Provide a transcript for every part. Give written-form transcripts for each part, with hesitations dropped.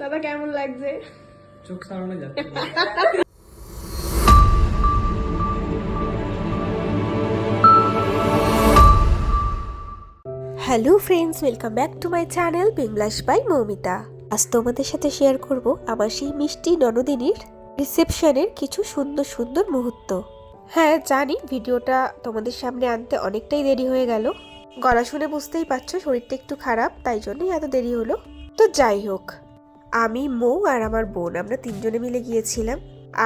দাদা কেমন লাগছে? চোখ সারানো যাচ্ছে। Hello friends, welcome back to my channel বিমলাশ বাই মৌমিতা। আজ তোমাদের সাথে শেয়ার করব আমার সেই মিষ্টি ননদিনীর রিসেপশনের কিছু সুন্দর সুন্দর মুহূর্ত। হ্যাঁ জানি ভিডিওটা তোমাদের সামনে আনতে অনেকটাই দেরি হয়ে গেল। গলা শুনে বুঝতেই পারছো শরীরটা একটু খারাপ, তাই জন্যই এত দেরি হলো। তো যাই হোক, আমি মৌ আর আমার বোন আমরা তিনজনে মিলে গিয়েছিলাম।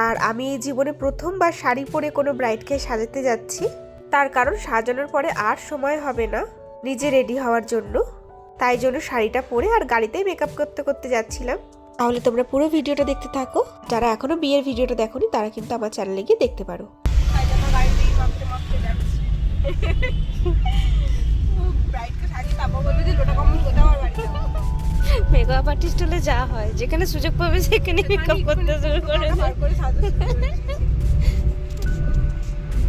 আর আমি এই জীবনে প্রথমবার শাড়ি পরে কোনো ব্রাইডকে সাজাতে যাচ্ছি। তার কারণ সাজানোর পরে আর সময় হবে না নিজে রেডি হওয়ার জন্য, তাই জন্য শাড়িটা পরে আর গাড়িতেই মেকআপ করতে করতে যাচ্ছিলাম। তাহলে তোমরা পুরো ভিডিওটা দেখতে থাকো। যারা এখনো বিয়ের ভিডিওটা দেখোনি তারা কিন্তু আমার চ্যানেলে গিয়ে দেখতে পারো। মেকআপ আর্টিস্ট হলে যা হয়, যেখানে সুযোগ পাবে সেখানে মেকআপ করতে শুরু করে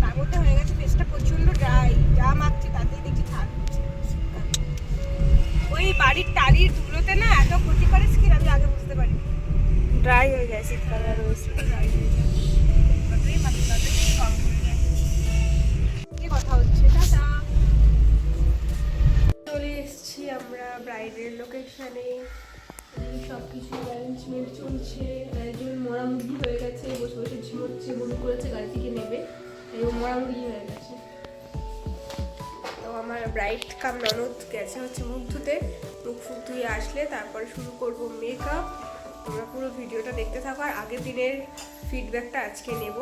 তার মধ্যে হয়ে গেছে ফেসটা প্রচন্ড ড্রাই, যা মাখছি তাতেই দেখছি থাক। ওই বাড়ির টালির ধুলোতে না এত ক্ষতি করে স্কিন, আমি আগে বুঝতে পারি। ড্রাই হয়ে যায় শীতকালে আর ড্রাই হয়ে যায়, তাতেই মাখি, তাতেই কম করে যায়। কি কথা হচ্ছে? টাটা। চলে এসেছি আমরা ব্রাইডের লোকেশনে। সব কিছু অ্যারেঞ্জমেন্ট চলছে। একজন মোড়ামুড়ি হয়ে গেছে, বসে বসে ঝিমোচ্ছে, বমি করেছে, গাড়ি থেকে নেবে, এবং মোড়ামুড়ি হয়ে গেছে। তো আমার ব্রাইড কাম ননদ গেছে হচ্ছে মুখ ধুতে। মুখ ফুক ধুয়ে আসলে তারপরে শুরু করব মেকআপ। তোমরা পুরো ভিডিওটা দেখতে থাকো আর আগের দিনের ফিডব্যাকটা আজকে নেব,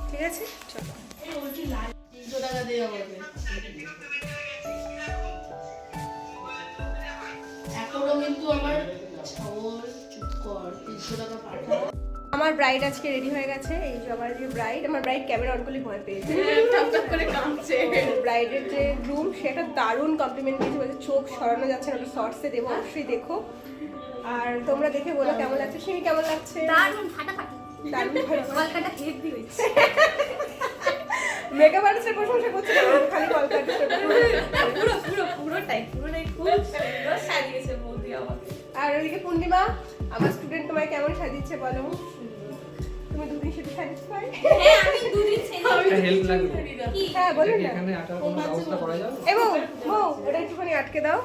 ঠিক আছে? চলো। আমার ব্রাইড আজকে রেডি হয়ে গেছে। এই যে আমার যে ব্রাইড, আমার ব্রাইড ক্যামেরা অন করলে ভয় পেয়েছে, টপ করে কাঁপছে। ব্রাইডের যে গ্রুম সেটা দারুণ কমপ্লিমেন্ট দিয়েছে, বলছে চোখ সরানো যাচ্ছে না, শর্টসে দেবো, অবশ্যই দেখো। আর তোমরা দেখে বলো কেমন লাগছে। সিমি কেমন লাগছে? দারুণ ফাটাফাটি, দারুণ কলকাতা হেভি হয়েছে। মেকআপ আর্টিস্টের প্রশংসা করছে না, খালি কলকাতা পুরোটাই খুব সুন্দর সাজিয়েছে বৌদি আমাকে। আর ওইদিকে পূর্ণিমা আমার স্টুডেন্ট, তোমায় কেমন সাজিয়েছে বলো? তুমি দুদিন সাথে সাজিয়েছো ভাই? হ্যাঁ আমি দুদিন ছেড়ে একটা হেল্প লাগবে। হ্যাঁ বলুন না। এখানে আটার কোনো ব্যবস্থা করা যাবে? এবং ওটা একটুখানি আটকে দাও,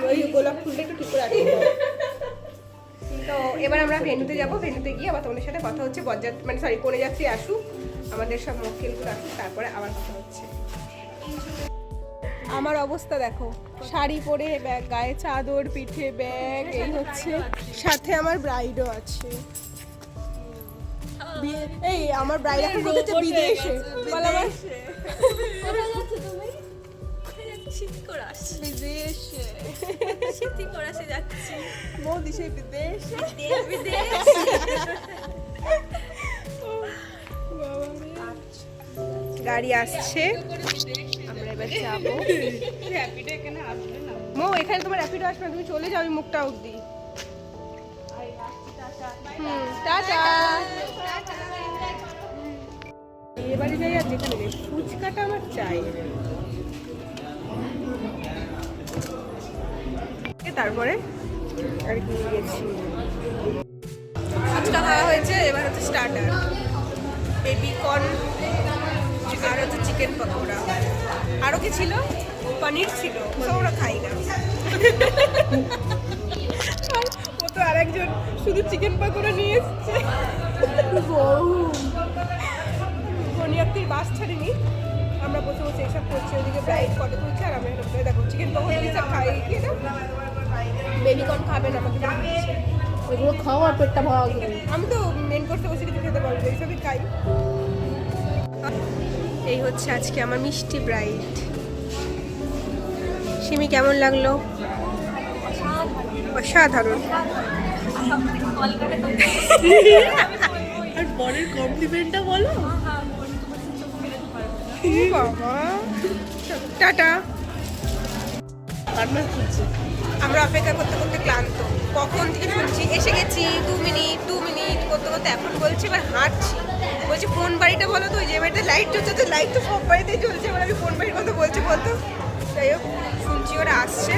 ওই গোলাপ ফুলটা একটু ঠিক করে আটকে দাও। তো এবার আমরা ভেন্যুতে যাবো। ভেন্যুতে গিয়ে আবার তোমাদের সাথে কথা হচ্ছে। বরযাত্রী মানে সরি কোনে যাত্রী আসুক, আমাদের সব মক্কেলগুলো আসুক, তারপরে আবার কথা হচ্ছে। আমার অবস্থা দেখো, শাড়ি পরে, ব্যাগ গায়ে চাদর, পিঠে ব্যাগ, এই হচ্ছে। সাথে আমার ব্রাইডও আছে। এই আমার ব্রাইড এখন বলছে বিদেশে। বল আমার কোথায় যাচ্ছ তুমি? শীত করে আসছি বিদেশে, শীত করে আসে যাচ্ছি মোদি সে বিদেশে। বিদেশ। গাড়ি আসছে, আমরা এবার যাবো। র্যাপিডো এখানে আসবে না। মো এখানে তোমার র্যাপিডো আসবে না, তুমি চলে যাও ওই মুখটা অবধি। টাটা। এবারে যাই আর যেখানে যাই, ফুচকাটা আমার চাই। তারপরে আর কি গেছি, ফুচকা খাওয়া হয়েছে। এবার হচ্ছে স্টার্টার, বেবি কর্ন আর হচ্ছে চিকেন পকোড়া। আরও কি ছিল? পনির ছিল, তো ওরা খাই না। ও তো আরেকজন শুধু চিকেন পকোড়া নিয়ে এসছে। কনিয়াত্রীর বাস ছাড়িনি, আমরা বসে বসে এসব করছি। ওদিকে ব্রাইড ফটো তুলছে আর আমরা এরকম দেখো চিকেন পকোড়া দিচ্ছে, খাই কি না। বেবি কর্ন খাবে না, আমাকে দিচ্ছে। ওইগুলো খাওয়া পেটটা ভরা গেল। আমি তো মেন কোর্সে বসে কিছু খেতে পারবো, এইসবই খাই। এই হচ্ছে আজকে আমার মিষ্টি ব্রাইড। সিমি কেমন লাগলো? অসাধারণ। আর বরের কমপ্লিমেন্টটা বলো। বাবা টাটা। আমরা অপেক্ষা করতে করতে ক্লান্ত, কখন থেকে শুনছি এসে গেছি, 2 মিনিট করতে করতে এখন বলছি এবার হাঁটছি। বলছি কোন বাড়িটা বলো তো? ওই যে বাড়িতে লাইট জ্বলছে, তো লাইট তো সব বাড়িতেই জ্বলছে, এবার আমি কোন বাড়ির কথা বলছি বলতো? যাই হোক শুনছি ওরা আসছে।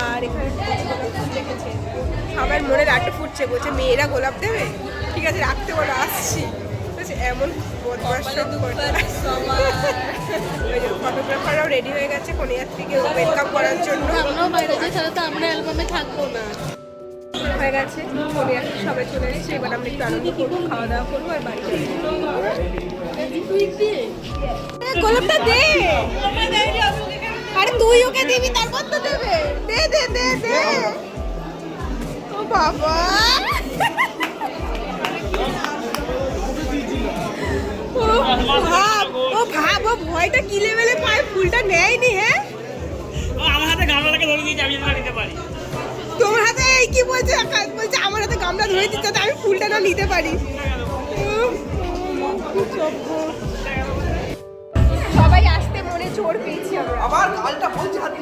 আর এখানে দেখেছে আমার মনে লাট্টু ফুটছে, বলছে মেয়েরা গোলাপ দেবে, ঠিক আছে রাখতে বলো, আসছি। বলছে এমন ফটোগ্রাফাররাও রেডি হয়ে গেছে কন্যাত্রীকে ওয়েলকাম করার জন্য। আমরাও বাইরে যাই, তাহলে তো আমরা অ্যালবামে থাকবো না। হয়ে গেছে কন্যাত্রী সবাই চলে এসেছে, এবার আমরা একটু আনন্দ করবো, খাওয়া দাওয়া করবো আর বাড়ি গোলাপটা দে। আরে তুই ওকে দিবি, তারপর তো দেবে। দে দে দে দে। ও বাবা, ও ভাব, ও ভয়টা কি লেভেলে পায়, ফুলটা নেয়নি। হ্যাঁ আমার হাতে গামলাটাকে ধরে দিয়েছি, আমি যেন নিতে পারি। তোমার হাতে এই কি বলছে, বলছে আমার হাতে গামলা ধরে দিচ্ছে যাতে আমি ফুলটা না নিতে পারি। সবাই আসতে মনে জোর পেয়েছি আমরা। আবার গালটা বলছে হাতে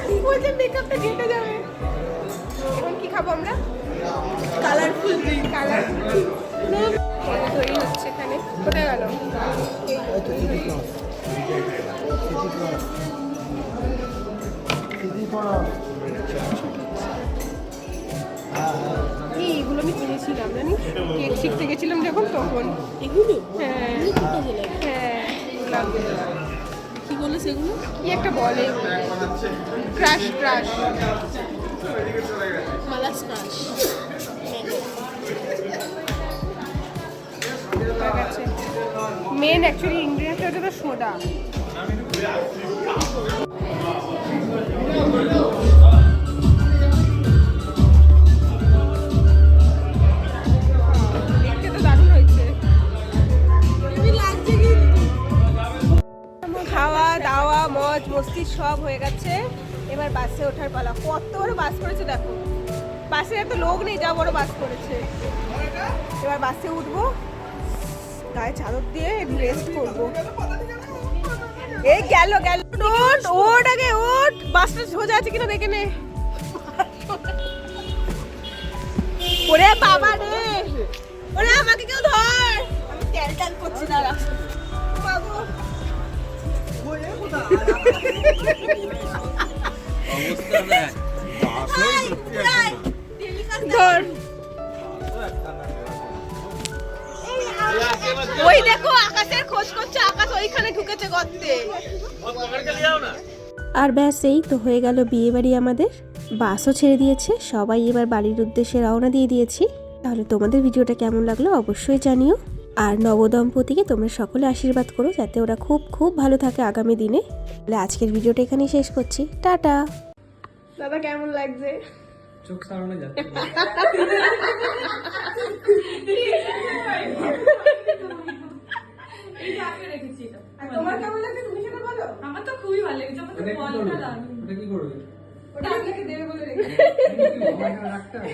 কি বলছে, মেকআপটা কেটে যাবে। এখন কি খাবো আমরা? Colourful drink. কালারফুল তৈরি হচ্ছে এখানে। কোথায় গেল? এইগুলো আমি কিনেছিলাম জানিস, কেক শিখতে গেছিলাম যখন, তখন। এগুলো হ্যাঁ হ্যাঁ, কি বলে সেগুলো? কি একটা বলে, ক্রাশ ক্রাশ মালাস ক্রাশ। মেন অ্যাকচুয়ালি ইনগ্রেডিয়েন্টটা হচ্ছে তো সোডা। দেখতে তো দারুণ হয়েছে। খাওয়া দাওয়া মজ মস্তি সব হয়ে গেছে, এবার বাসে ওঠার পালা। কত বড় বাস করেছে দেখো, বাসে এত লোক নেই, যা বড় বাস করেছে। এবার বাসে উঠবো, গায়ে চাদর দিয়ে রেস্ট করবো। এই গেল গেল, ওঠ ওঠ আগে ওঠ, বাসটা সোজা আছে কিনা দেখে নে। ওরে বাবা রে, ওরে আমাকে কেউ ধর, আমি তেল টাল করছি না। বাবু ধর, ওই দেখো আকাশের খোঁজ করছে, আকাশ ওইখানে ঢুকেছে গর্তে। আর ব্যাস এই তো হয়ে গেল বিয়ে বাড়ি আমাদের। বাসও ছেড়ে দিয়েছে, সবাই এবার বাড়ির উদ্দেশ্যে রওনা দিয়ে দিয়েছি। তাহলে তোমাদের ভিডিওটা কেমন লাগলো অবশ্যই জানিও। আর নবদম্পতিকে তোমরা সকলে আশীর্বাদ করো যাতে ওরা খুব খুব ভালো থাকে আগামী দিনে। তাহলে আজকের ভিডিওটা এখানেই শেষ করছি, টাটা। দাদা কেমন লাগছে? চোখ সারানো যাচ্ছে। তোমার কেমন লাগছে তুমি সেটা বলো। আমার তো খুবই ভালো লেগেছে। আমার তো এটা কি বলটা করবে? দারুণ। এটা কি করবে? ওটা আপনাকে দেবে বলে রেখে। রাখতে হবে।